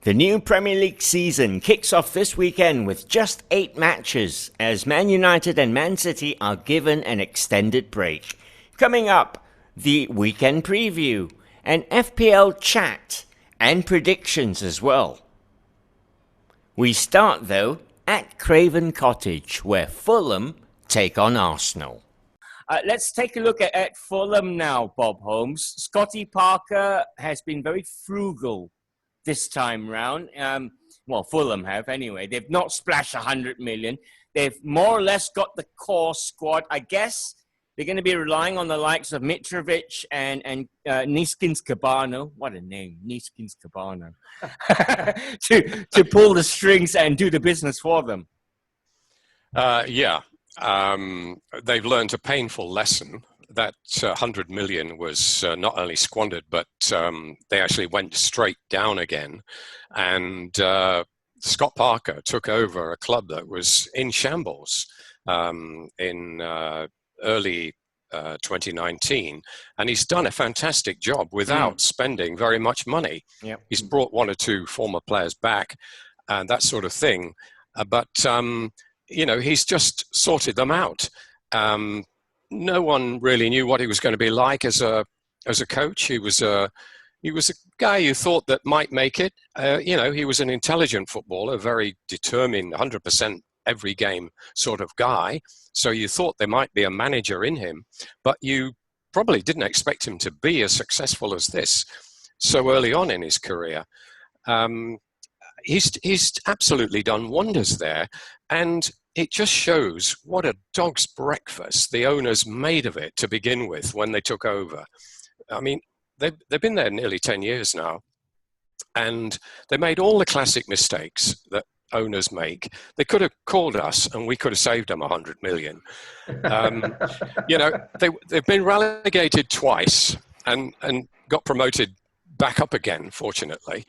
The new Premier League season kicks off this weekend with just 8 matches as Man United and Man City are given an extended break. Coming up, the weekend preview, an FPL chat, and predictions as well. We start though at Craven Cottage where Fulham take on Arsenal. Let's take a look at Fulham now, Bob Holmes. Scotty Parker has been very frugal this time round. Well, Fulham have anyway. They've not splashed 100 million. They've more or less got the core squad. I guess they're going to be relying on the likes of Mitrovic and Niskins Cabano. What a name, Niskins Cabano. to pull the strings and do the business for them. They've learned a painful lesson. That 100 million was not only squandered, but they actually went straight down again. And Scott Parker took over a club that was in shambles in early 2019. And he's done a fantastic job without spending very much money. Yep. He's brought 1 or 2 former players back and that sort of thing. But he's just sorted them out. No one really knew what he was going to be like as a coach. He was a guy you thought that might make it. He was an intelligent footballer, very determined, 100% every game sort of guy. So you thought there might be a manager in him, but you probably didn't expect him to be as successful as this so early on in his career. He's absolutely done wonders there, and it just shows what a dog's breakfast the owners made of it to begin with when they took over. I mean, they've been there nearly 10 years now, and they made all the classic mistakes that owners make. They could have called us and we could have saved them 100 million. They've been relegated twice and got promoted back up again, fortunately.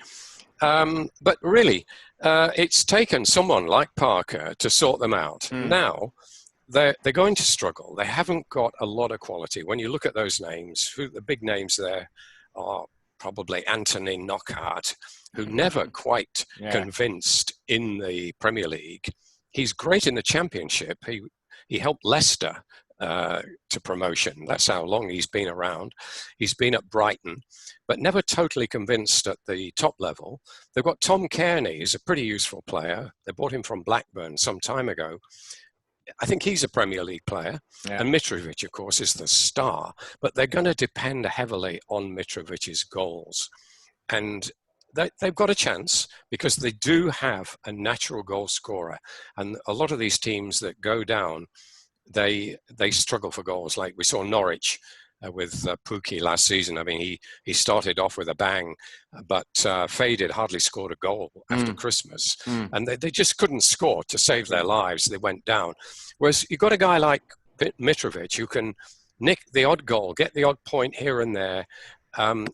But really, it's taken someone like Parker to sort them out. Now, they're going to struggle. They haven't got a lot of quality. When you look at those names, the big names there are probably Anthony Knockaert, who never quite convinced in the Premier League. He's great in the Championship. He helped Leicester to promotion. That's how long he's been around. He's been at Brighton, but never totally convinced at the top level. They've got Tom Kearney, who's a pretty useful player. They bought him from Blackburn some time ago. I think he's a Premier League player. Yeah. And Mitrovic, of course, is the star. But they're going to depend heavily on Mitrovic's goals. And they've got a chance because they do have a natural goal scorer. And a lot of these teams that go down, they struggle for goals. Like we saw Norwich with Pukki last season. I mean, he started off with a bang, but faded, hardly scored a goal after Christmas. And they just couldn't score to save their lives. They went down. Whereas you've got a guy like Mitrovic who can nick the odd goal, get the odd point here and there.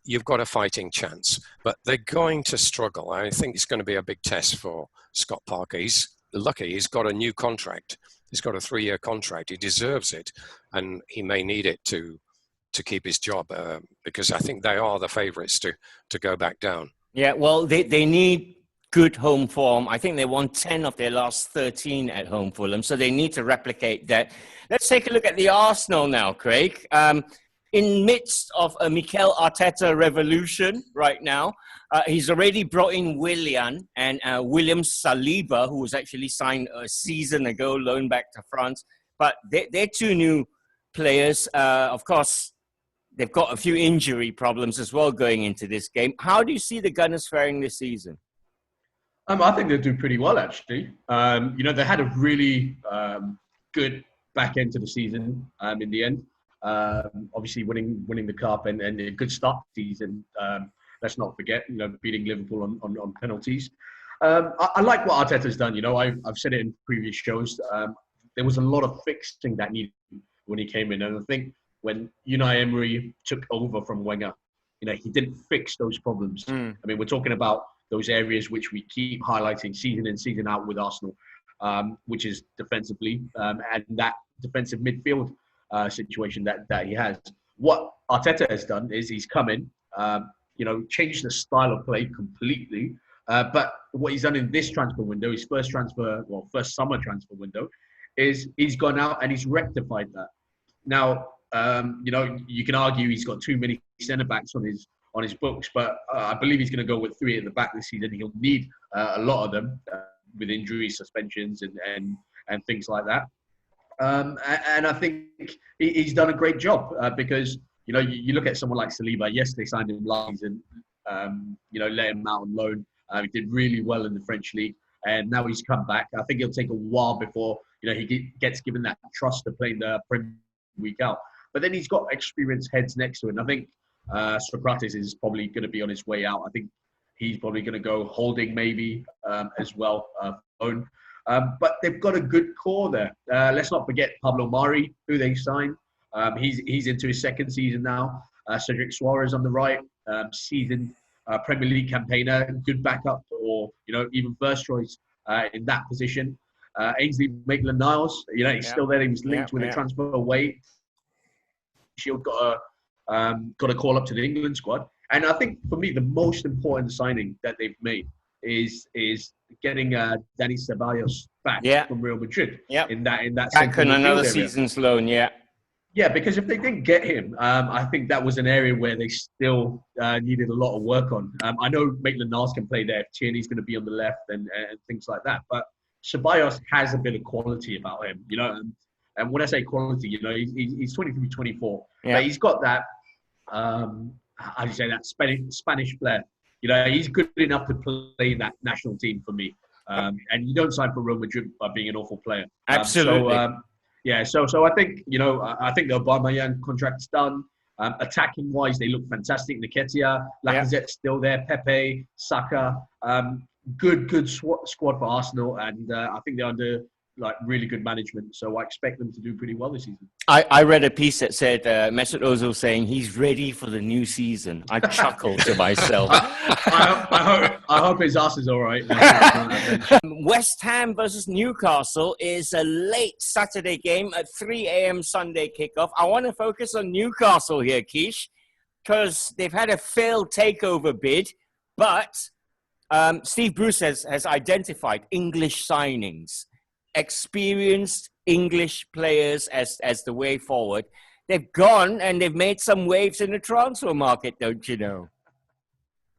You've got a fighting chance. But they're going to struggle. I think it's going to be a big test for Scott Parker. He's lucky he's got a new contract. He's got a 3-year contract. He deserves it. And he may need it to keep his job because I think they are the favourites to go back down. Yeah, well, they need good home form. I think they won 10 of their last 13 at home for them, so they need to replicate that. Let's take a look at the Arsenal now, Craig. In midst of a Mikel Arteta revolution right now, he's already brought in Willian and William Saliba, who was actually signed a season ago, loaned back to France. But they're 2 new players. Of course, they've got a few injury problems as well going into this game. How do you see the Gunners faring this season? I think they'll do pretty well, actually. They had a really good back end to the season in the end. Obviously, winning the cup and a good start to the season. Let's not forget, beating Liverpool on penalties. I like what Arteta's done. I've said it in previous shows. There was a lot of fixing that needed when he came in, and I think when Unai Emery took over from Wenger, he didn't fix those problems. I mean, we're talking about those areas which we keep highlighting season in, season out with Arsenal, which is defensively and that defensive midfield situation that he has. What Arteta has done is he's come in, changed the style of play completely. But what he's done in this transfer window, his first summer transfer window, is he's gone out and he's rectified that. Now, you can argue he's got too many centre backs on his books, but I believe he's going to go with 3 at the back this season. He'll need a lot of them with injuries, suspensions, and things like that. And I think he's done a great job because you look at someone like Saliba. Yes, they signed him last season. Let him out on loan. He did really well in the French league, and now he's come back. I think it'll take a while before he gets given that trust to play in the Premier week out. But then he's got experienced heads next to him. I think Socrates is probably going to be on his way out. I think he's probably going to go Holding maybe as well. But they've got a good core there. Let's not forget Pablo Mari, who they signed. He's into his second season now. Cedric Suarez on the right, seasoned Premier League campaigner, good backup, or even first choice in that position. Ainsley Maitland-Niles, he's still there. He was linked with a transfer away. Shield got a call up to the England squad, and I think for me the most important signing that they've made is getting Dani Ceballos back from Real Madrid. In that back on another season's loan. Yeah, because if they didn't get him, I think that was an area where they still needed a lot of work on. I know Maitland-Niles can play there. Tierney's going to be on the left and things like that. But Ceballos has a bit of quality about him, And when I say quality, he's 23, 24. Yeah. But he's got that, how do you say that, Spanish flair. He's good enough to play in that national team for me. And you don't sign for Real Madrid by being an awful player. Absolutely. So I think, I think the Aubameyang contract's done. Attacking wise, they look fantastic. Nketiah, Lacazette's still there. Pepe, Saka. Good squad for Arsenal. And I think they're under really good management. So I expect them to do pretty well this season. I read a piece that said Mesut Ozil saying he's ready for the new season. I chuckled to myself. I hope his ass is all right. West Ham versus Newcastle is a late Saturday game at 3 a.m. Sunday kickoff. I want to focus on Newcastle here, Keish, because they've had a failed takeover bid, but Steve Bruce has identified English signings. Experienced English players as the way forward. They've gone and they've made some waves in the transfer market, don't you know?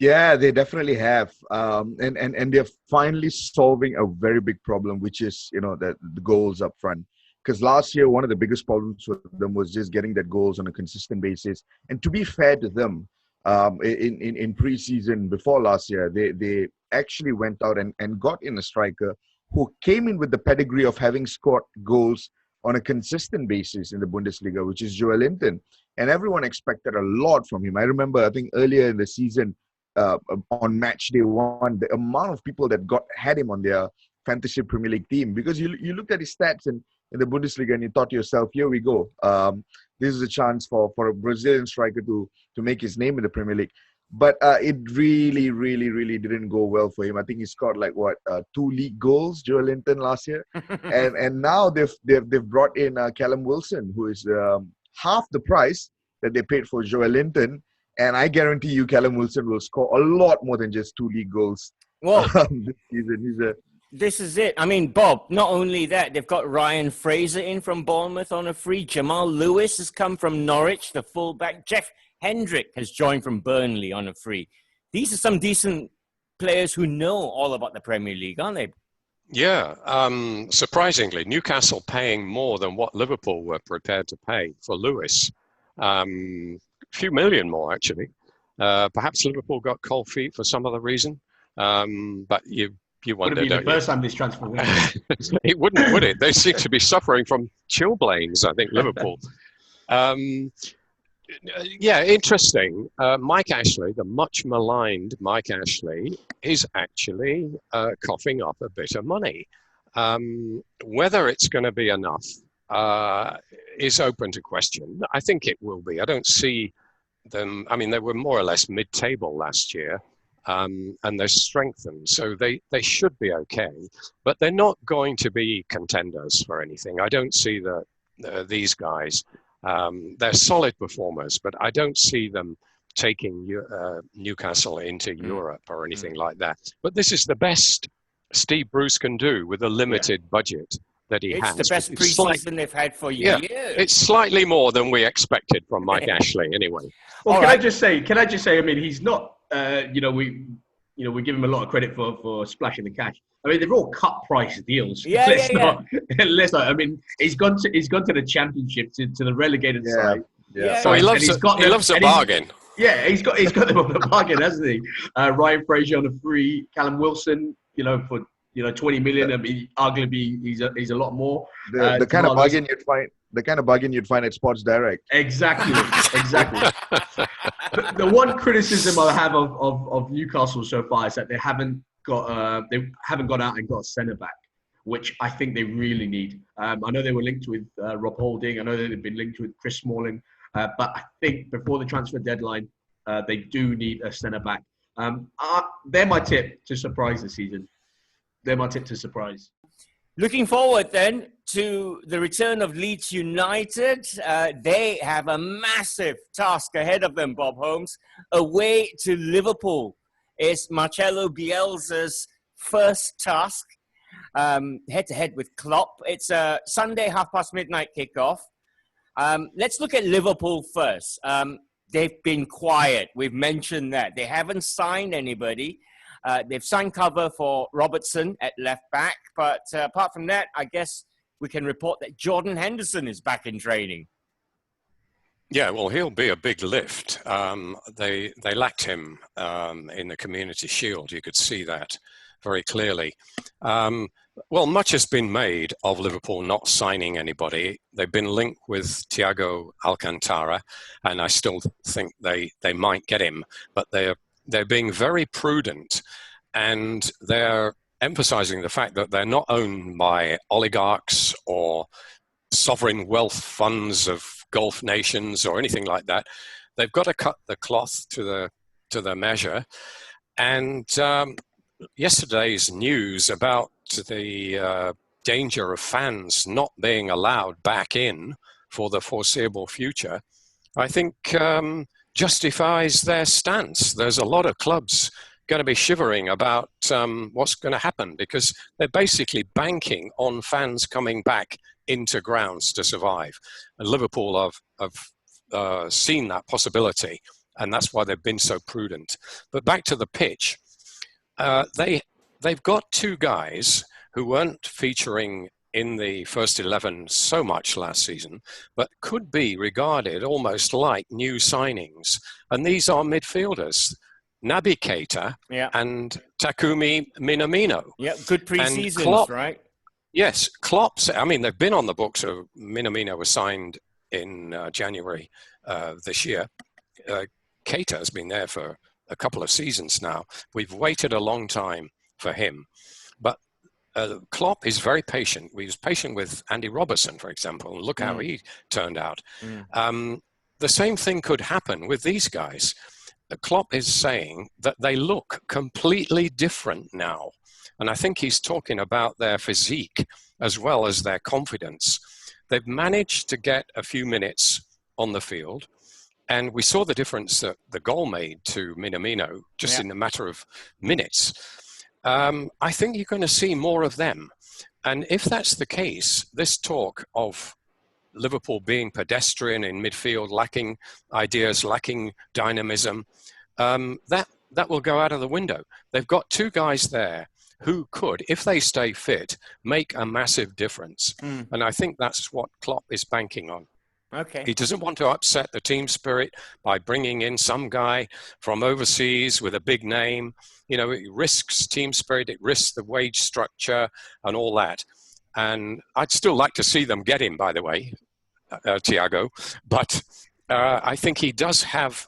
Yeah, they definitely have. And they're finally solving a very big problem, which is, the goals up front. Because last year, one of the biggest problems with them was just getting that goals on a consistent basis. And to be fair to them, in preseason before last year, they actually went out and got in a striker who came in with the pedigree of having scored goals on a consistent basis in the Bundesliga, which is Joelinton. And everyone expected a lot from him. I remember, I think earlier in the season, on match day 1, the amount of people that had him on their fantasy Premier League team, because you looked at his stats in the Bundesliga and you thought to yourself, here we go. This is a chance for a Brazilian striker to make his name in the Premier League. But it really, really, really didn't go well for him. I think he scored 2 league goals, Joelinton, last year, and now they've brought in Callum Wilson, who is half the price that they paid for Joelinton, and I guarantee you, Callum Wilson will score a lot more than just 2 league goals. Well, this season. This is it. I mean, Bob, not only that, they've got Ryan Fraser in from Bournemouth on a free. Jamal Lewis has come from Norwich, the fullback. Jeff Hendrick has joined from Burnley on a free. These are some decent players who know all about the Premier League, aren't they? Yeah. Surprisingly, Newcastle paying more than what Liverpool were prepared to pay for Lewis. A few million more, actually. Perhaps Liverpool got cold feet for some other reason. But you wonder, don't you? The first time this transfer went. It wouldn't, would it? They seem to be suffering from chilblains, I think, Liverpool. Yeah, interesting. Mike Ashley, the much maligned Mike Ashley, is actually coughing up a bit of money. Whether it's going to be enough is open to question. I think it will be. I don't see them. I mean, they were more or less mid-table last year, and they're strengthened, so they should be okay. But they're not going to be contenders for anything. I don't see these guys. They're solid performers, but I don't see them taking Newcastle into Europe or anything like that. But this is the best Steve Bruce can do with a limited budget that he has. It's the best preseason they've had for years. It's slightly more than we expected from Mike Ashley, anyway. Well, can I just say? I mean, he's not. We give him a lot of credit for splashing the cash. I mean, they're all cut price deals. Let's not. I mean, he's gone to the championship to the relegated side. Yeah. So he loves a bargain. He's got them on a bargain, hasn't he? Ryan Fraser on a free, Callum Wilson, for 20 million. I mean, arguably he's a lot more. The kind of bargain you'd find. The kind of bargain you'd find at Sports Direct. Exactly. The one criticism I have of Newcastle so far is that they haven't gone out and got a centre back, which I think they really need. I know they were linked with Rob Holding. I know they've been linked with Chris Smalling. But I think before the transfer deadline, they do need a centre back. They're my tip to surprise this season. Looking forward then to the return of Leeds United. They have a massive task ahead of them, Bob Holmes. Away to Liverpool is Marcelo Bielsa's first task, head-to-head with Klopp. It's a Sunday, midnight kickoff. Let's look at Liverpool first. They've been quiet. We've mentioned that. They haven't signed anybody. They've signed cover for Robertson at left back. But apart from that, I guess we can report that Jordan Henderson is back in training. Yeah, well, he'll be a big lift. They lacked him in the Community Shield. You could see that very clearly. Well, much has been made of Liverpool not signing anybody. They've been linked with Thiago Alcantara, and I still think they might get him. But they're being very prudent, and they're emphasizing the fact that they're not owned by oligarchs or sovereign wealth funds of Gulf nations or anything like that. They've got to cut the cloth to the measure. And yesterday's news about the danger of fans not being allowed back in for the foreseeable future, I think justifies their stance. There's a lot of clubs going to be shivering about what's going to happen, because they're basically banking on fans coming back into grounds to survive. And Liverpool have seen that possibility, and that's why they've been so prudent. But back to the pitch, they've got two guys who weren't featuring in the first 11 so much last season, but could be regarded almost like new signings. And these are midfielders, Naby Keita and Takumi Minamino. Yeah, good pre-seasons, right? Yes, Klopp's, I mean, they've been on the books. So Minamino was signed in January this year. Keita has been there for a couple of seasons now. We've waited a long time for him. But Klopp is very patient. He was patient with Andy Robertson, for example, and look how he turned out. The same thing could happen with these guys. Klopp is saying that they look completely different now. And I think he's talking about their physique as well as their confidence. They've managed to get a few minutes on the field. And we saw the difference that the goal made to Minamino just in a matter of minutes. I think you're going to see more of them. And if that's the case, this talk of Liverpool being pedestrian in midfield, lacking ideas, lacking dynamism, that will go out of the window. They've got two guys there who could, if they stay fit, make a massive difference. And I think that's what Klopp is banking on. Okay. He doesn't want to upset the team spirit by bringing in some guy from overseas with a big name. You know, it risks team spirit, it risks the wage structure and all that. And I'd still like to see them get him, by the way, Thiago. But I think he does have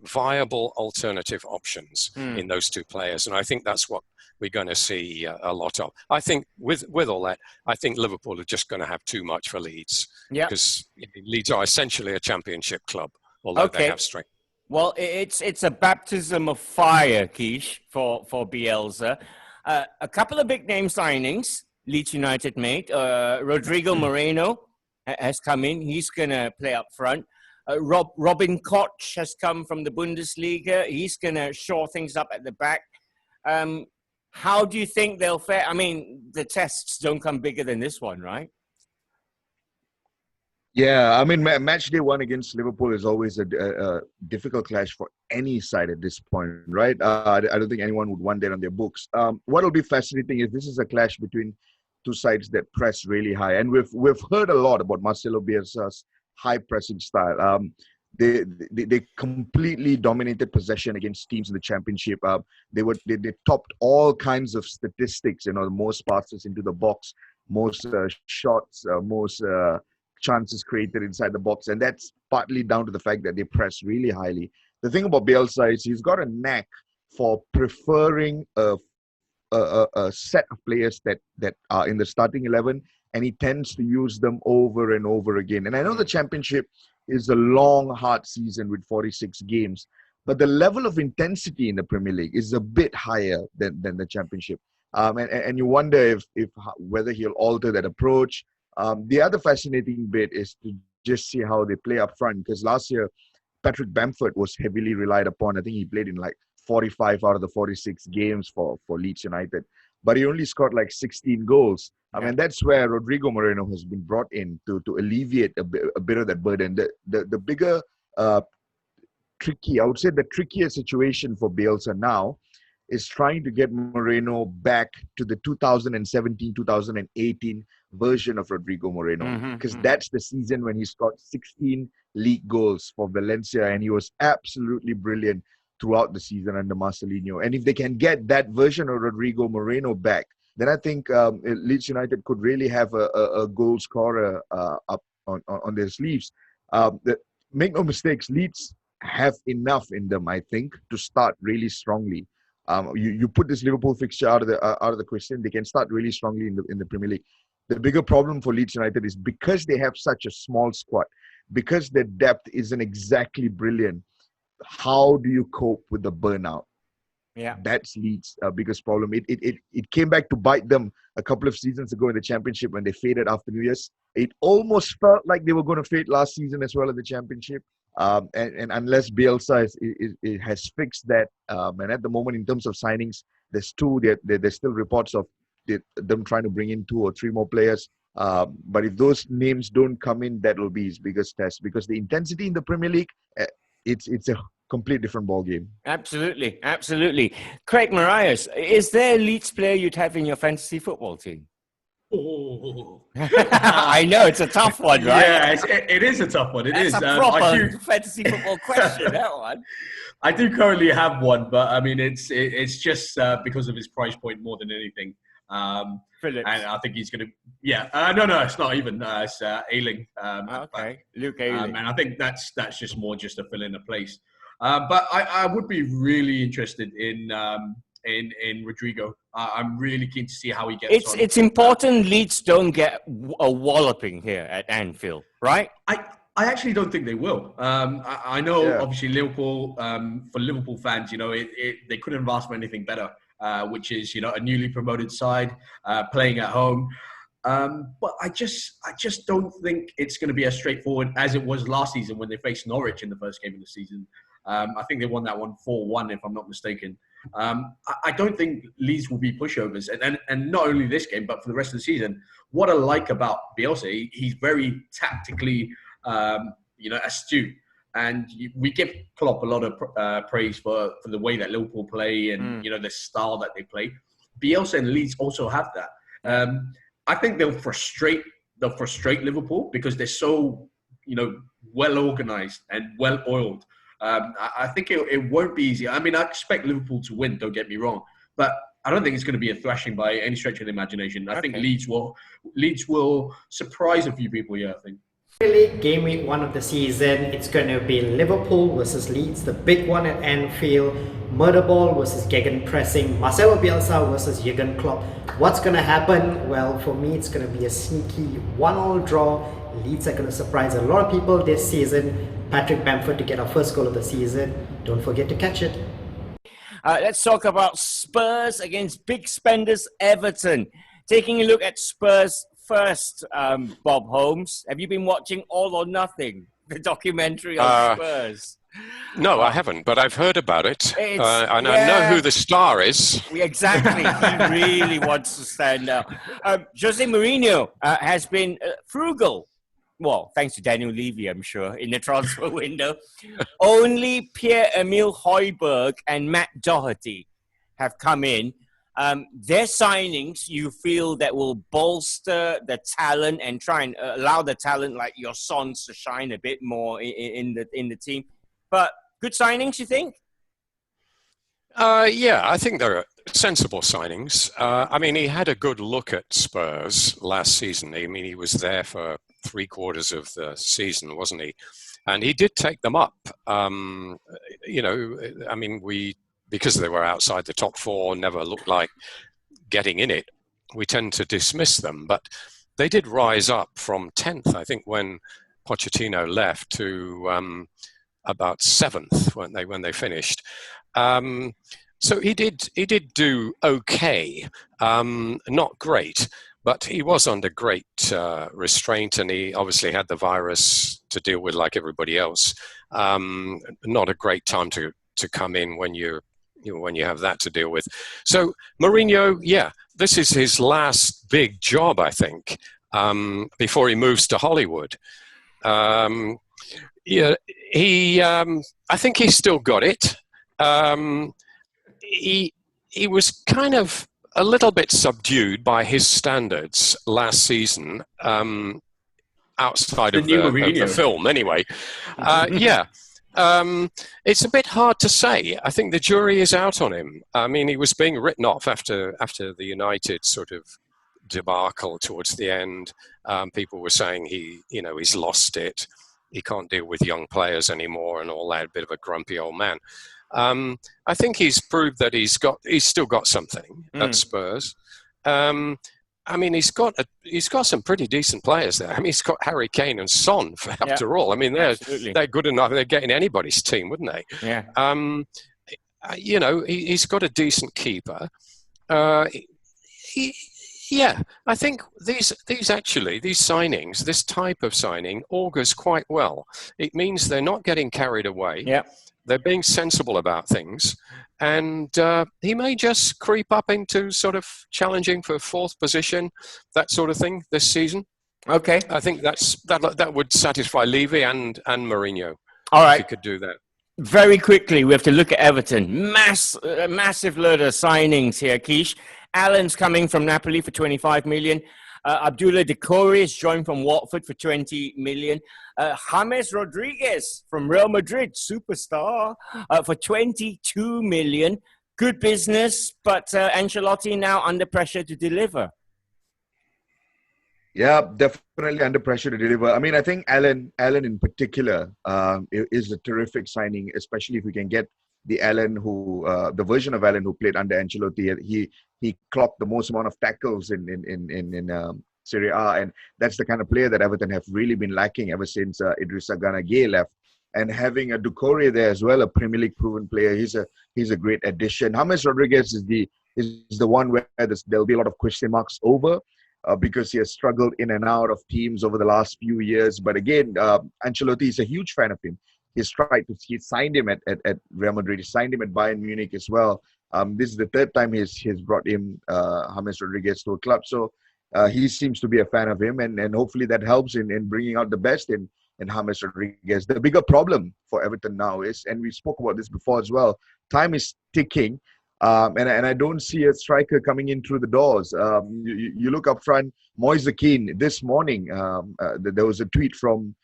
viable alternative options in those two players. And I think that's what we're going to see a lot of. I think with all that, I think Liverpool are just going to have too much for Leeds. Yeah. Because Leeds are essentially a championship club, although they have strength. Well, it's a baptism of fire, Keish, for Bielsa. A couple of big name signings Leeds United made. Rodrigo Moreno has come in. He's going to play up front. Robin Koch has come from the Bundesliga. He's going to shore things up at the back. How do you think they'll fare? I mean, the tests don't come bigger than this one, right? Yeah, I mean, match day one against Liverpool is always a difficult clash for any side at this point, right? I don't think anyone would want that on their books. What will be fascinating is this is a clash between two sides that press really high, and we've heard a lot about Marcelo Bielsa's high pressing style. They completely dominated possession against teams in the championship. They topped all kinds of statistics. You know, the most passes into the box, most shots, most chances created inside the box, and that's partly down to the fact that they press really highly. The thing about Bielsa is he's got a knack for preferring a set of players that are in the starting 11, and he tends to use them over and over again. And I know the championship is a long, hard season with 46 games, but the level of intensity in the Premier League is a bit higher than the championship. And you wonder if whether he'll alter that approach. The other fascinating bit is to just see how they play up front, because last year Patrick Bamford was heavily relied upon. I think he played in like 45 out of the 46 games for Leeds United, but he only scored like 16 goals. I mean, that's where Rodrigo Moreno has been brought in to alleviate a bit of that burden. The bigger, I would say the trickier situation for Bielsa now is trying to get Moreno back to the 2017-2018 version of Rodrigo Moreno, because that's the season when he scored 16 league goals for Valencia, and he was absolutely brilliant throughout the season under Marcelinho. And if they can get that version of Rodrigo Moreno back, then I think Leeds United could really have a goal scorer up on their sleeves. Make no mistakes, Leeds have enough in them, I think, to start really strongly. You put this Liverpool fixture out of the question, they can start really strongly in the Premier League. The bigger problem for Leeds United is because they have such a small squad, because their depth isn't exactly brilliant. How do you cope with the burnout? Yeah, that's Leeds' biggest problem. It came back to bite them a couple of seasons ago in the championship when they faded after New Year's. It almost felt like they were going to fade last season as well in the championship. And unless Bielsa has fixed that, and at the moment in terms of signings, there's still reports of them trying to bring in 2 or 3 more players. But if those names don't come in, that will be his biggest test, because the intensity in the Premier League, it's a complete different ball game. Absolutely. Craig Marias, is there a Leeds player you'd have in your fantasy football team? Oh. I know, it's a tough one, right? Yeah, it is a tough one. That's a proper fantasy football question, that one. I do currently have one, but I mean, it's just because of his price point more than anything. Phillips. And I think he's going to, no, it's not even, it's Ayling. Okay, Luke Ayling. And I think that's just more just to fill in a place. But I would be really interested in Rodrigo. I'm really keen to see how he gets on. It's important Leeds don't get a walloping here at Anfield, right? I actually don't think they will. I know, obviously, Liverpool, for Liverpool fans, they couldn't have asked for anything better, which is, a newly promoted side playing at home. But I just don't think it's going to be as straightforward as it was last season when they faced Norwich in the first game of the season. I think they won that one 4-1, if I'm not mistaken. I don't think Leeds will be pushovers. And not only this game, but for the rest of the season. What I like about Bielsa, he's very tactically, astute. And we give Klopp a lot of praise for the way that Liverpool play and, the style that they play. Bielsa and Leeds also have that. I think they'll frustrate Liverpool because they're so, well organized and well oiled. I think it won't be easy. I mean, I expect Liverpool to win, don't get me wrong, but I don't think it's going to be a thrashing by any stretch of the imagination. I think Leeds will surprise a few people here, I think. Really, game week 1 of the season, it's going to be Liverpool versus Leeds, the big one at Anfield, murder ball versus gegenpressing, Marcelo Bielsa versus Jurgen Klopp. What's going to happen? Well, for me, it's going to be a sneaky 1-1 draw. Leeds are going to surprise a lot of people this season. Patrick Bamford to get our first goal of the season. Don't forget to catch it. Let's talk about Spurs against big spenders Everton. Taking a look at Spurs first, Bob Holmes. Have you been watching All or Nothing? the documentary on Spurs? No, I haven't, but I've heard about it. And I know who the star is. Exactly. He really wants to stand out. Jose Mourinho has been frugal. Well, thanks to Daniel Levy, I'm sure, in the transfer window. Only Pierre-Emile Højbjerg and Matt Doherty have come in. Their signings, you feel that will bolster the talent and try and allow the talent like your sons to shine a bit more in the team. But good signings, you think? Yeah, I think they're sensible signings. I mean, he had a good look at Spurs last season. I mean, he was there for 3/4 of the season, wasn't he? And he did take them up. You know, I mean, because they were outside the top four, never looked like getting in it, we tend to dismiss them. But they did rise up from 10th, I think, when Pochettino left, to about 7th when they finished. So he did do okay, not great, but he was under great restraint, and he obviously had the virus to deal with like everybody else. Not a great time to come in when you have that to deal with. So Mourinho, yeah, this is his last big job, I think, before he moves to Hollywood. Yeah, I think he's still got it. He was kind of a little bit subdued by his standards last season, outside of the film anyway. Yeah. It's a bit hard to say. I think the jury is out on him. I mean, he was being written off after the United sort of debacle towards the end. People were saying he's lost it. He can't deal with young players anymore and all that, a bit of a grumpy old man. I think he's proved that he's still got something at Spurs. I mean, he's got some pretty decent players there. I mean, he's got Harry Kane and Son, after all. I mean, they're good enough. They're getting anybody's team, wouldn't they? Yeah. You know, he's got a decent keeper. Yeah, I think these signings, this type of signing, augurs quite well. It means they're not getting carried away. Yeah. They're being sensible about things, and he may just creep up into sort of challenging for 4th position, that sort of thing this season. Okay. I think that would satisfy Levy and Mourinho. All right. If he could do that. Very quickly, we have to look at Everton. Massive load of signings here, Keish. Allen's coming from Napoli for 25 million. Abdullah Decore is joined from Watford for 20 million. James Rodriguez from Real Madrid, superstar, for 22 million. Good business, but Ancelotti now under pressure to deliver. Yeah, definitely under pressure to deliver. I mean, I think Allen in particular is a terrific signing, especially if we can get the Allen the version of Allen who played under Ancelotti. He clocked the most amount of tackles in Serie A, and that's the kind of player that Everton have really been lacking ever since Idrissa Gana Gueye left. And having a Decore there as well, a Premier League proven player, he's a great addition. James Rodriguez is the one where there'll be a lot of question marks over. Because he has struggled in and out of teams over the last few years. But again, Ancelotti is a huge fan of him. He signed him at Real Madrid. He signed him at Bayern Munich as well. This is the 3rd time he's brought him, James Rodriguez, to a club. So he seems to be a fan of him, and hopefully that helps in bringing out the best in James Rodriguez. The bigger problem for Everton now is, and we spoke about this before as well, time is ticking. And I don't see a striker coming in through the doors. You look up front, Moise Kean this morning. There was a tweet from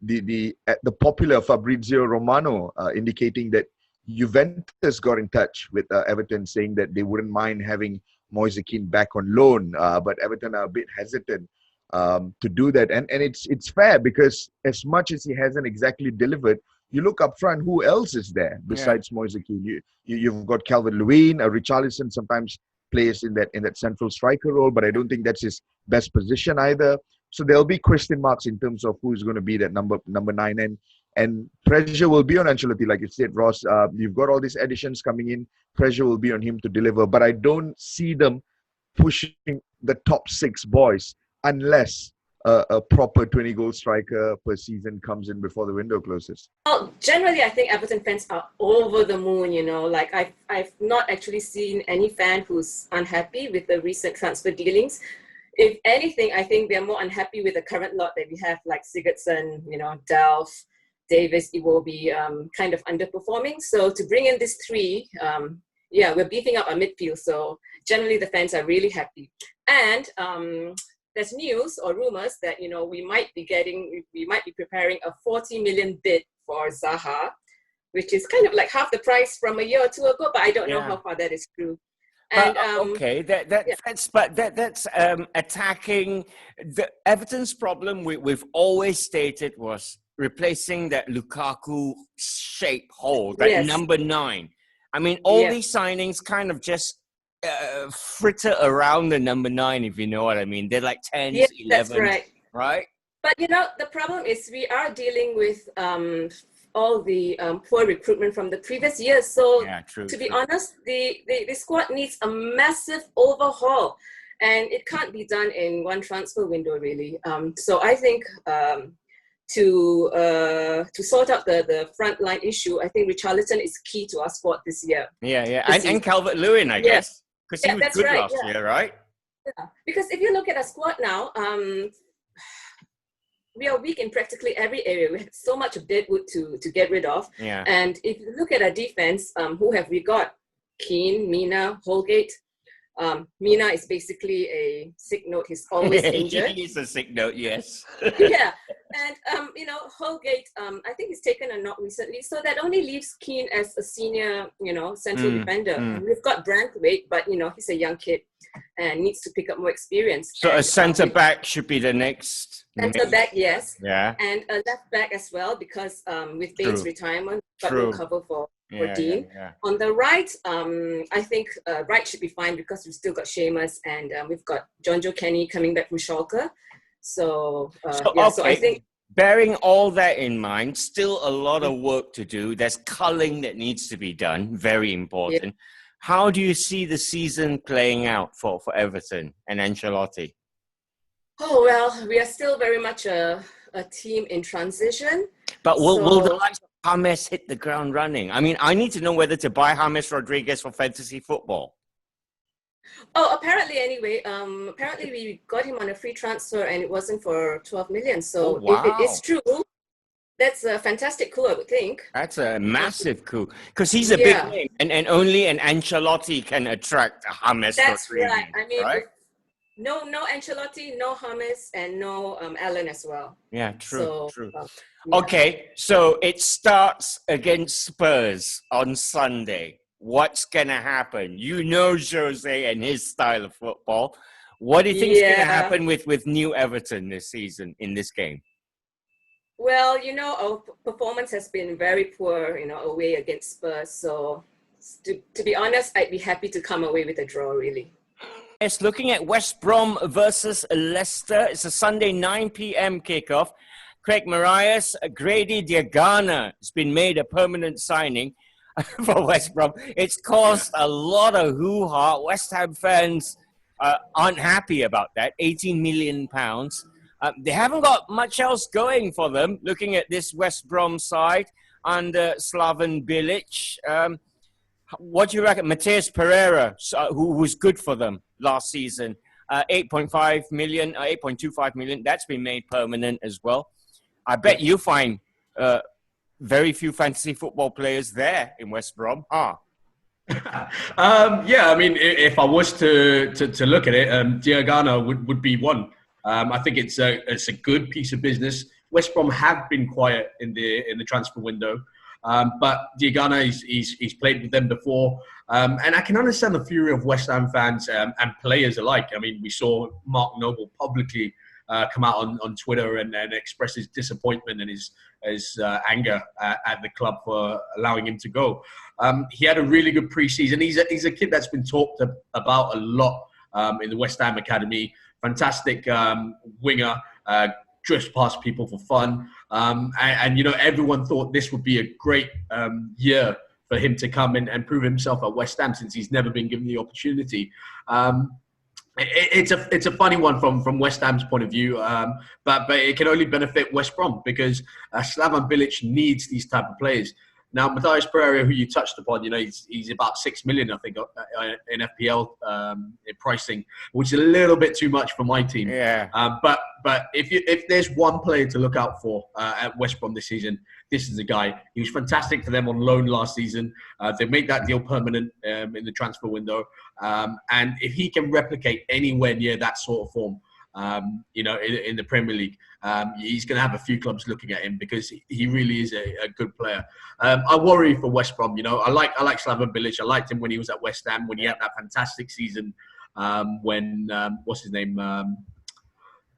the popular Fabrizio Romano indicating that Juventus got in touch with Everton, saying that they wouldn't mind having Moise Kean back on loan, but Everton are a bit hesitant to do that. And it's fair, because as much as he hasn't exactly delivered, you look up front, who else is there besides Moise Kean? You've got Calvert-Lewin, Richarlison sometimes plays in that central striker role, but I don't think that's his best position either. So there'll be question marks in terms of who's going to be that number 9, and pressure will be on Ancelotti, like you said, Ross. You've got all these additions coming in. Pressure will be on him to deliver, but I don't see them pushing the top 6 boys unless a proper 20-goal striker per season comes in before the window closes? Well, generally, I think Everton fans are over the moon, you know. Like, I've not actually seen any fan who's unhappy with the recent transfer dealings. If anything, I think they're more unhappy with the current lot that we have, like Sigurdsson, you know, Delph, Davis, Iwobi, kind of underperforming. So to bring in these three, we're beefing up our midfield. So generally, the fans are really happy. And there's news or rumors that, you know, we might be preparing a 40 million bid for Zaha, which is kind of like half the price from a year or two ago, but I don't know how far that is true. And, okay, that's attacking the Everton's problem. We've always stated was replacing that Lukaku shape hole, that number 9. I mean, all these signings kind of just fritter around the number 9, if you know what I mean. They're like 10s, 11s, that's right? But you know, the problem is we are dealing with all the poor recruitment from the previous years. So to be honest, the squad needs a massive overhaul, and it can't be done in one transfer window, really. So I think to sort out the frontline issue, I think Richarlison is key to our squad this year. And Calvert-Lewin, I guess, because he was good last year, right? Yeah, because if you look at our squad now, we are weak in practically every area. We have so much of deadwood to get rid of. Yeah. And if you look at our defense, who have we got? Keane, Mina, Holgate. Mina is basically a sick note. He's always injured. He's a sick note, yes. Yeah. And, you know, Holgate, I think he's taken a knock recently. So that only leaves Keane as a senior, you know, central defender. And we've got Branthwaite, but, you know, he's a young kid and needs to pick up more experience. So a centre-back should be the next. Centre-back, yes. Yeah. And a left-back as well, because with Baines' retirement, got no cover for Dean. On the right, I think right should be fine because we've still got Seamus and we've got Jonjo Kenny coming back from Schalke. So I think... Bearing all that in mind, still a lot of work to do. There's culling that needs to be done, very important. Yeah. How do you see the season playing out for Everton and Ancelotti? Oh, well, we are still very much a team in transition. But will the likes of James hit the ground running? I mean, I need to know whether to buy James Rodriguez for fantasy football. Oh, apparently, anyway. Apparently, we got him on a free transfer, and it wasn't for 12 million. So, if it is true, that's a fantastic coup, I would think. That's a massive coup because he's a big name, and only an Ancelotti can attract James. That's Rodriguez, right. I mean, right? No Ancelotti, no James, and no Allen as well. Yeah, true, so, true. Yeah. Okay, so it starts against Spurs on Sunday. What's going to happen? You know Jose and his style of football. What do you think is going to happen with New Everton this season in this game? Well, you know, our performance has been very poor, you know, away against Spurs. So, to be honest, I'd be happy to come away with a draw, really. Yes, looking at West Brom versus Leicester. It's a Sunday 9 p.m. kickoff. Craig Marias, Grady Diagana has been made a permanent signing for West Brom. It's caused a lot of hoo-ha. West Ham fans aren't happy about that. £18 million. They haven't got much else going for them, looking at this West Brom side under Slaven Bilic. What do you reckon? Mateus Pereira, who was good for them last season, 8.5 million, 8.25 million. That's been made permanent as well. I bet you find very few fantasy football players there in West Brom, huh? I mean, if I was to look at it, Diagana would be one. I think it's a good piece of business. West Brom have been quiet in the transfer window, but Diagana he's played with them before, and I can understand the fury of West Ham fans and players alike. I mean, we saw Mark Noble publicly come out on Twitter and express his disappointment and his anger at the club for allowing him to go. He had a really good preseason. He's a kid that's been talked about a lot in the West Ham academy. Fantastic winger, just past people for fun. And you know, everyone thought this would be a great year for him to come in and prove himself at West Ham since he's never been given the opportunity. It's a funny one from West Ham's point of view, but it can only benefit West Brom because Slaven Bilic needs these type of players. Now, Matthias Pereira, who you touched upon, he's about 6 million, I think, in FPL in pricing, which is a little bit too much for my team. Yeah. But if there's one player to look out for at West Brom this season, this is the guy. He was fantastic for them on loan last season. They made that deal permanent in the transfer window. And if he can replicate anywhere near that sort of form, in the Premier League, he's going to have a few clubs looking at him because he really is a good player. I worry for West Brom. I like Slaven Bilic. I liked him when he was at West Ham, when he had that fantastic season. What's his name?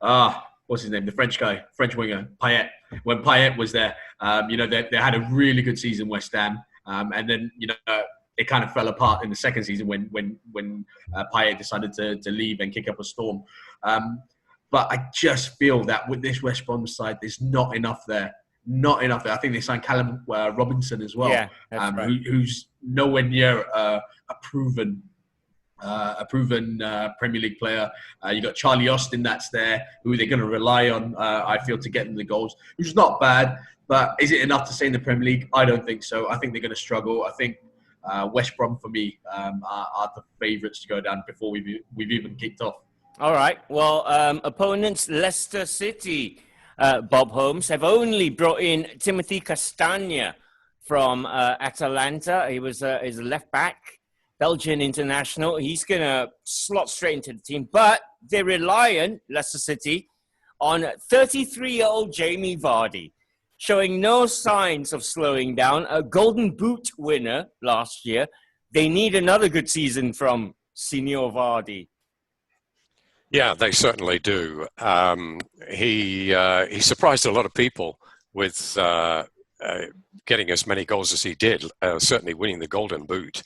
The French winger, Payet. When Payet was there, they had a really good season, West Ham. And then, it kind of fell apart in the second season when Payet decided to leave and kick up a storm. But I just feel that with this West Brom side, there's not enough there. Not enough there. I think they signed Callum Robinson as well, that's right. who's nowhere near a proven Premier League player. You got Charlie Austin that's there, who they're going to rely on, I feel, to get them the goals, which is not bad. But is it enough to stay in the Premier League? I don't think so. I think they're going to struggle. I think West Brom, for me, are the favourites to go down before we've even kicked off. All right. Well, opponents Leicester City, Bob Holmes, have only brought in Timothy Castagna from Atalanta. He was is a left back, Belgian international. He's going to slot straight into the team, but they're reliant, Leicester City, on 33-year-old Jamie Vardy, showing no signs of slowing down. A Golden Boot winner last year. They need another good season from Senior Vardy. Yeah, they certainly do. He surprised a lot of people with getting as many goals as he did, certainly winning the Golden Boot.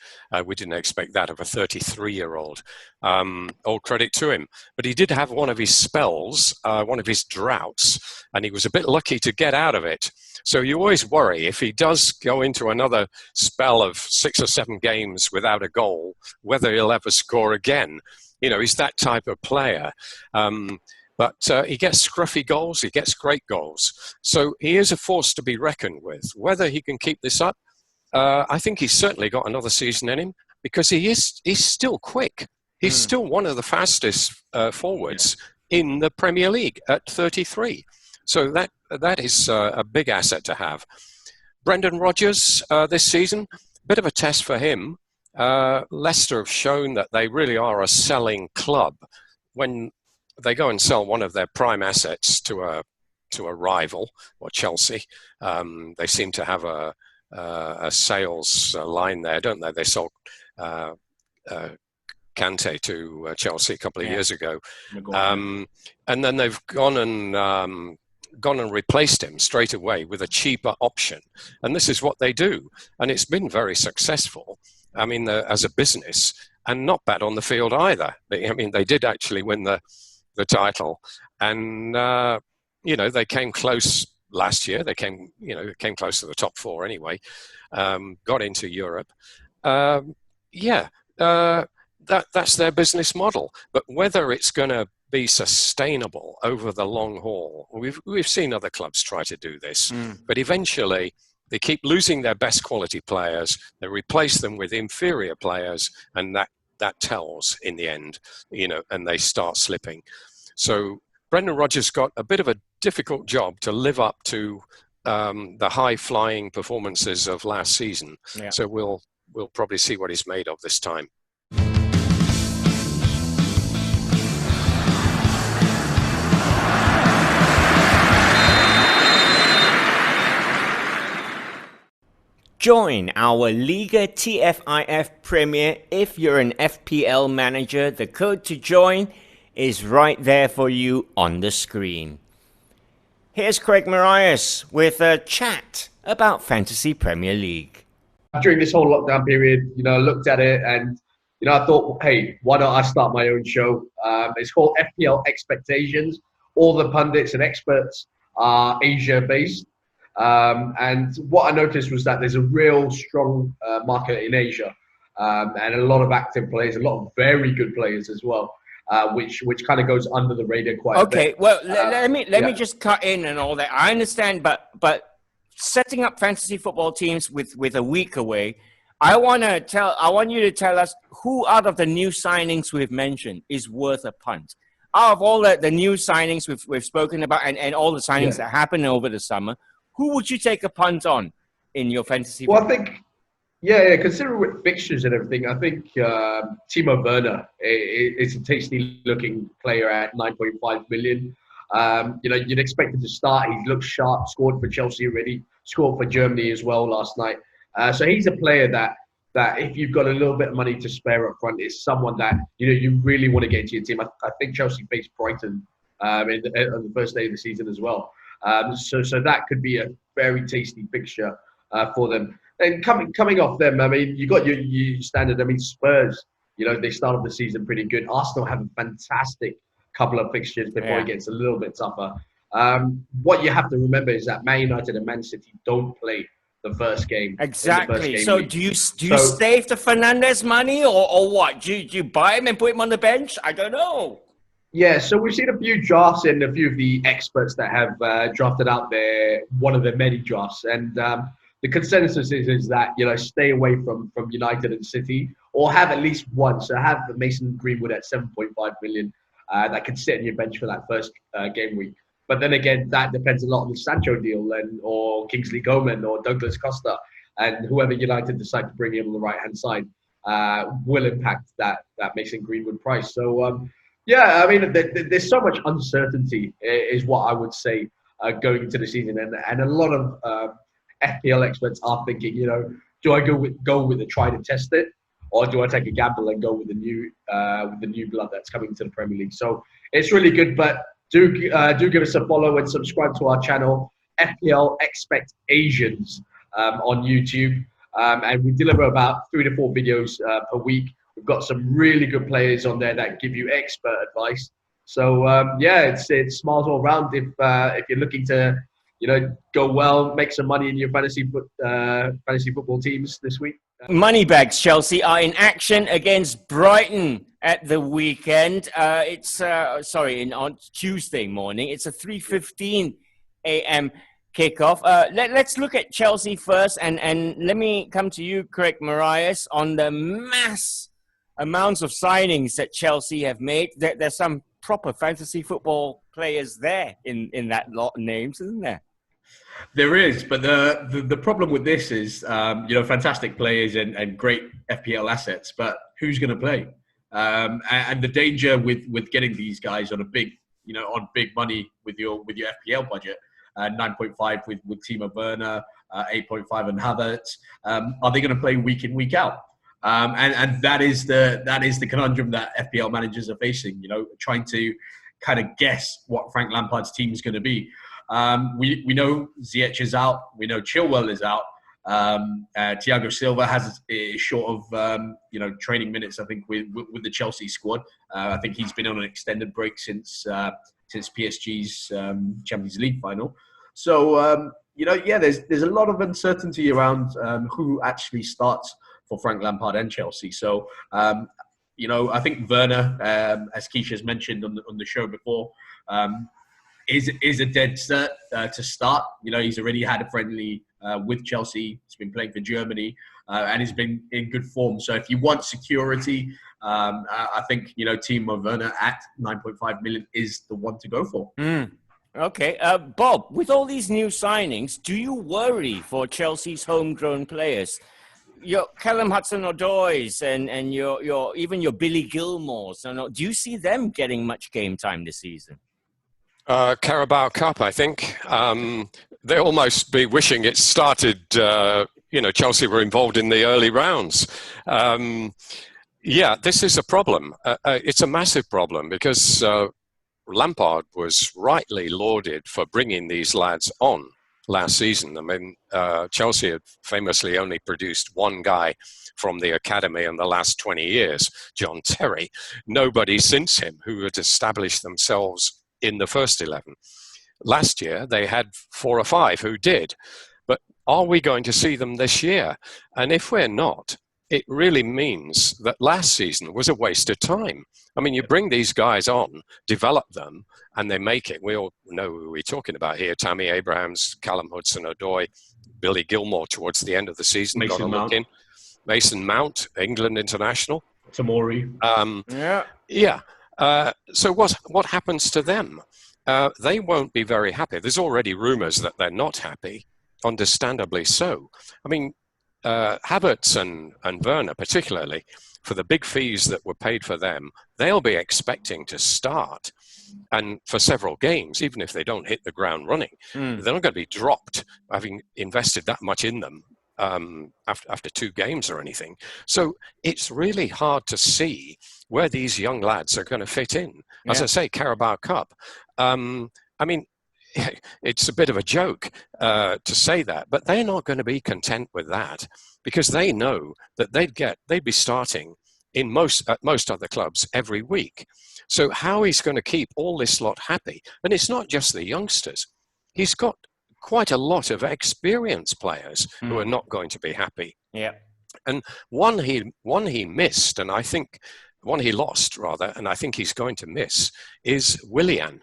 We didn't expect that of a 33-year-old. All credit to him. But he did have one of his spells, one of his droughts, and he was a bit lucky to get out of it. So you always worry if he does go into another spell of 6 or 7 games without a goal, whether he'll ever score again. He's that type of player. But he gets scruffy goals, he gets great goals. So he is a force to be reckoned with. Whether he can keep this up, I think he's certainly got another season in him because he's still quick. He's still one of the fastest forwards in the Premier League at 33. So that is a big asset to have. Brendan Rodgers this season, bit of a test for him. Leicester have shown that they really are a selling club. When they go and sell one of their prime assets to a rival, or Chelsea, they seem to have a sales line there, don't they? They sold Kante to Chelsea a couple of years ago, and then they've gone and replaced him straight away with a cheaper option. And this is what they do, and it's been very successful. I mean, as a business, and not bad on the field either. They did actually win the title, and they came close last year. They came close to the top 4 anyway. Got into Europe. That's their business model. But whether it's going to be sustainable over the long haul, we've seen other clubs try to do this, but eventually they keep losing their best quality players. They replace them with inferior players, and that tells in the end, and they start slipping. So Brendan Rodgers got a bit of a difficult job to live up to the high-flying performances of last season. Yeah. So we'll probably see what he's made of this time. Join our Liga TFIF Premier if you're an FPL manager. The code to join is right there for you on the screen. Here's Craig Marias with a chat about Fantasy Premier League. During this whole lockdown period, I looked at it and, I thought, hey, why don't I start my own show? It's called FPL Expectations. All the pundits and experts are Asia-based. And what I noticed was that there's a real strong market in Asia, and a lot of active players, a lot of very good players as well. which kind of goes under the radar quite a bit. Okay, well, let me just cut in and all that. I understand, but setting up fantasy football teams with a week away, I want you to tell us who out of the new signings we've mentioned is worth a punt. Out of all the new signings we've spoken about and all the signings that happened over the summer, who would you take a punt on in your fantasy? Well, I think, considering with fixtures and everything, I think Timo Werner is a tasty-looking player at 9.5 million. You'd expect him to start. He looks sharp, scored for Chelsea already, scored for Germany as well last night. So he's a player that if you've got a little bit of money to spare up front, is someone that you really want to get into your team. I think Chelsea faced Brighton on the first day of the season as well. So that could be a very tasty fixture for them. And coming off them, I mean, you got your standard. I mean, Spurs, they started the season pretty good. Arsenal have a fantastic couple of fixtures before it gets a little bit tougher. What you have to remember is that Man United and Man City don't play the first game. Exactly. So do you save the Fernandes money or what? Do you buy him and put him on the bench? I don't know. Yeah, so we've seen a few drafts and a few of the experts that have drafted out one of their many drafts. And the consensus is that, stay away from United and City, or have at least one. So have Mason Greenwood at 7.5 million that can sit on your bench for that first game week. But then again, that depends a lot on the Sancho deal or Kingsley Coman or Douglas Costa, and whoever United decide to bring in on the right-hand side will impact that Mason Greenwood price. So, I mean, there's so much uncertainty is what I would say going into the season. And a lot of FPL experts are thinking, do I go with the try to test it, or do I take a gamble and go with the new blood that's coming to the Premier League? So it's really good, but do give us a follow and subscribe to our channel, FPL Expect Asians, on YouTube. And we deliver about 3 to 4 videos per week. We've got some really good players on there that give you expert advice. So it's smiles all round if you're looking to go well, make some money in your fantasy football teams this week. Moneybags Chelsea are in action against Brighton at the weekend. On Tuesday morning. It's a 3:15 a.m. kickoff. Let's look at Chelsea first, and let me come to you, Craig Marias, on the mass amounts of signings that Chelsea have made. There's some proper fantasy football players there in that lot of names, isn't there? There is, but the problem with this is, fantastic players and great FPL assets, but who's going to play? And the danger with getting these guys on on big money with your FPL budget, 9.5 with Timo Werner, 8.5 and Havertz, are they going to play week in, week out? And that is the conundrum that FPL managers are facing. Trying to kind of guess what Frank Lampard's team is going to be. We know Ziyech is out. We know Chilwell is out. Thiago Silva is short of training minutes. I think with the Chelsea squad. I think he's been on an extended break since PSG's Champions League final. So there's a lot of uncertainty around who actually starts for Frank Lampard and Chelsea. So I think Werner, as Keisha's mentioned on the show before, is a dead cert to start. He's already had a friendly with Chelsea. He's been playing for Germany and he's been in good form. So if you want security, I think Timo Werner at 9.5 million is the one to go for. Okay, Bob. With all these new signings, do you worry for Chelsea's homegrown players? Your Callum Hudson-Odois and your even your Billy Gilmores. Do you see them getting much game time this season? Carabao Cup, I think. They almost be wishing it started, Chelsea were involved in the early rounds. This is a problem. It's a massive problem because Lampard was rightly lauded for bringing these lads on last season. I mean, Chelsea had famously only produced one guy from the academy in the last 20 years, John Terry. Nobody since him who had established themselves in the first 11. Last year, they had 4 or 5 who did. But are we going to see them this year? And if we're not, it really means that last season was a waste of time. I mean, you bring these guys on, develop them, and they make it. We all know who we're talking about here: Tammy Abrahams, Callum Hudson-Odoi, Billy Gilmore towards the end of the season. Mason Mount. Mason Mount, England international. Tamori. So what happens to them? They won't be very happy. There's already rumours that they're not happy, understandably so. I mean, Havertz and Werner particularly, for the big fees that were paid for them, they'll be expecting to start, and for several games, even if they don't hit the ground running. They're not going to be dropped having invested that much in them after 2 games or anything. So it's really hard to see where these young lads are going to fit in. As I say, Carabao Cup. I mean, it's a bit of a joke to say that, but they're not going to be content with that, because they know that they'd be starting at most other clubs every week. So how he's going to keep all this lot happy? And it's not just the youngsters. He's got quite a lot of experienced players who are not going to be happy. Yeah. And one he missed, and I think one he lost rather, and I think he's going to miss, is Willian.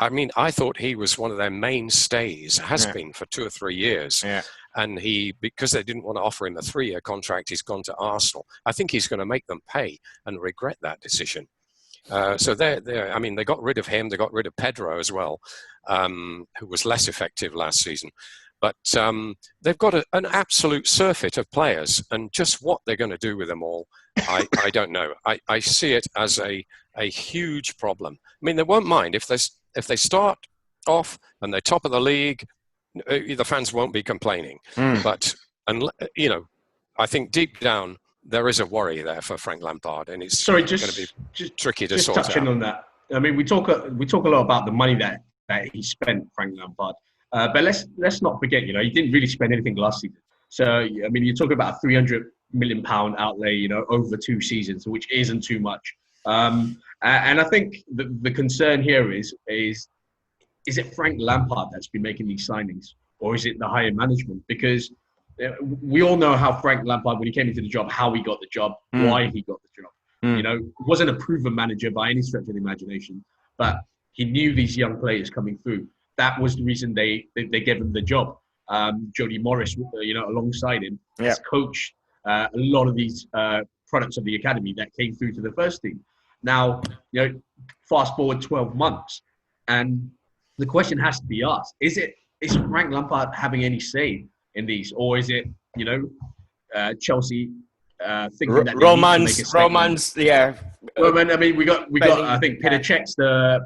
I mean, I thought he was one of their mainstays, has been for 2 or 3 years. Yeah. And because they didn't want to offer him a 3-year contract, he's gone to Arsenal. I think he's going to make them pay and regret that decision. So I mean, they got rid of him. They got rid of Pedro as well, who was less effective last season. But they've got an absolute surfeit of players, and just what they're going to do with them all, I don't know. I see it as a huge problem. I mean, they won't mind if they start off and they're top of the league. The fans won't be complaining. But I think deep down there is a worry there for Frank Lampard, and it's going to be tricky to sort out. Just touching on that, I mean, we talk a lot about the money that he spent, Frank Lampard, but let's not forget, he didn't really spend anything last season. So I mean, you're talking about a £300 million outlay, over 2 seasons, which isn't too much. And I think the concern here is it Frank Lampard that's been making these signings, or is it the higher management? Because we all know how Frank Lampard, when he came into the job, how he got the job, why he got the job. Wasn't a proven manager by any stretch of the imagination, but he knew these young players coming through. That was the reason they gave him the job. Jody Morris, alongside him, has coached a lot of these products of the academy that came through to the first team. Now, fast forward 12 months, and the question has to be asked: is Frank Lampard having any say in these, or is it Chelsea thinking that Romans, yeah. Well, I mean, we got. I think Peter Cech's the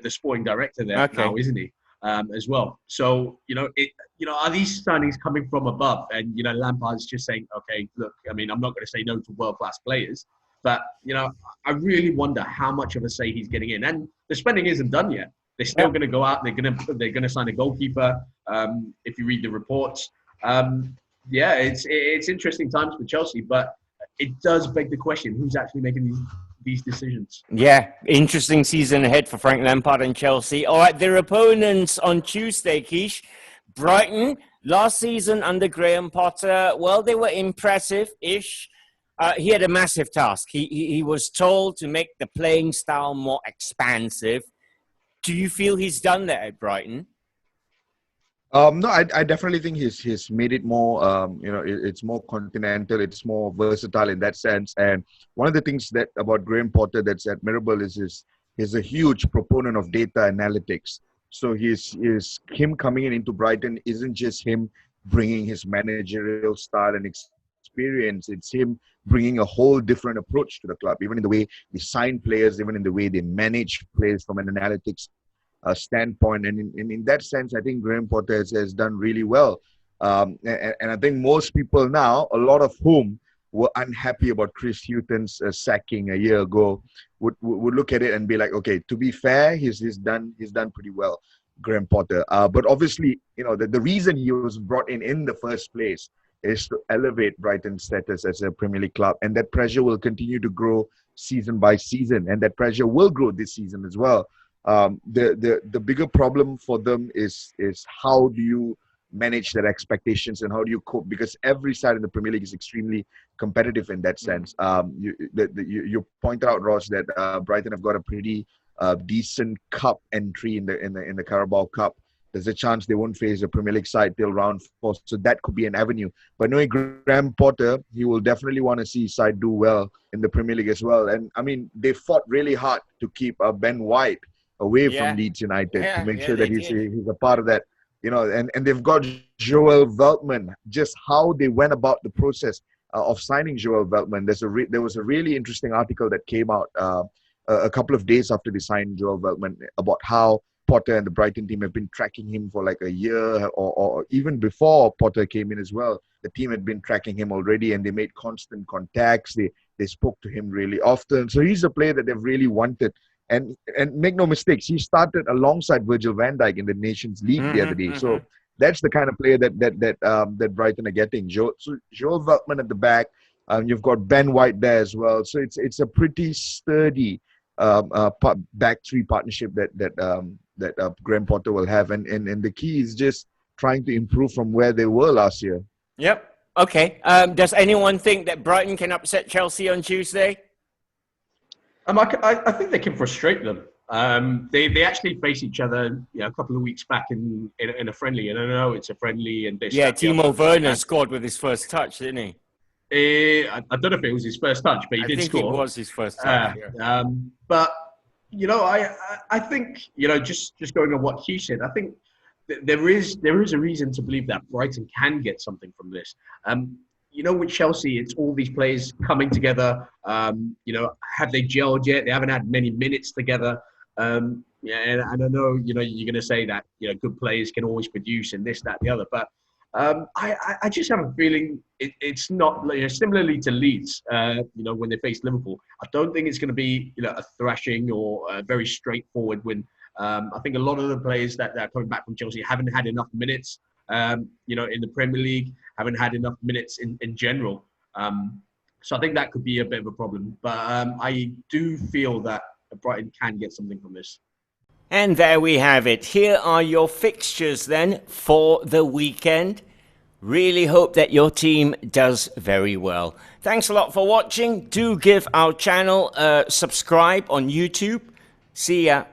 sporting director there now, isn't he? As well. So are these signings coming from above? And Lampard's just saying, okay, look, I mean, I'm not going to say no to world-class players, but I really wonder how much of a say he's getting in. And the spending isn't done yet. They're still going to go out. They're going to sign a goalkeeper. If you read the reports, it's interesting times for Chelsea, but it does beg the question: who's actually making these decisions? Yeah, interesting season ahead for Frank Lampard and Chelsea. All right, their opponents on Tuesday, Keish. Brighton, last season under Graham Potter, well, they were impressive-ish. He had a massive task. He was told to make the playing style more expansive. Do you feel he's done that at Brighton? No, I definitely think he's made it more, it's more continental, it's more versatile in that sense. And one of the things that about Graham Potter that's admirable is he's a huge proponent of data analytics. So him coming into Brighton isn't just him bringing his managerial style and experience. It's him bringing a whole different approach to the club, even in the way they sign players, even in the way they manage players from an analytics standpoint. And in that sense, I think Graham Potter has done really well. And I think most people now, a lot of whom were unhappy about Chris Hughton's sacking a year ago, would look at it and be like, okay, to be fair, he's done pretty well, Graham Potter. But obviously, the reason he was brought in the first place is to elevate Brighton's status as a Premier League club, and that pressure will continue to grow season by season, and that pressure will grow this season as well. The bigger problem for them is how do you manage their expectations and how do you cope? Because every side in the Premier League is extremely competitive in that sense. You point out, Ross, that Brighton have got a pretty decent cup entry in the Carabao Cup. There's a chance they won't face a Premier League side till round 4, so that could be an avenue. But knowing Graham Potter, he will definitely want to see his side do well in the Premier League as well. And I mean, they fought really hard to keep Ben White away from Leeds United to make sure that he's a part of that. And they've got Joel Veltman. Just how they went about the process of signing Joel Veltman. There was a really interesting article that came out a couple of days after they signed Joel Veltman about how Potter and the Brighton team have been tracking him for like a year, or even before Potter came in as well. The team had been tracking him already, and they made constant contacts. They spoke to him really often. So he's a player that they've really wanted. And make no mistakes, he started alongside Virgil van Dijk in the Nations League the other day. So that's the kind of player that Brighton are getting. Joel Veltman at the back. You've got Ben White there as well. So it's a pretty sturdy back three partnership that Graham Potter will have, and the key is just trying to improve from where they were last year. Yep. Okay. Does anyone think that Brighton can upset Chelsea on Tuesday? I think they can frustrate them. They actually face each other, a couple of weeks back in a friendly, and I know it's a friendly and this. Yeah, Timo Werner scored with his first touch, didn't he? I don't know if it was his first touch, but he did score. I think it was his first touch. But I think just going on what Hugh said, I think there is a reason to believe that Brighton can get something from this. With Chelsea, it's all these players coming together. Have they gelled yet? They haven't had many minutes together. And I know you're going to say that good players can always produce and this, that, the other, but. I just have a feeling it's not similarly to Leeds. When they face Liverpool, I don't think it's going to be a thrashing or a very straightforward win. I think a lot of the players that are coming back from Chelsea haven't had enough minutes. In the Premier League, haven't had enough minutes in general. So I think that could be a bit of a problem. But I do feel that Brighton can get something from this. And there we have it. Here are your fixtures then for the weekend. Really hope that your team does very well. Thanks a lot for watching. Do give our channel a subscribe on YouTube. See ya.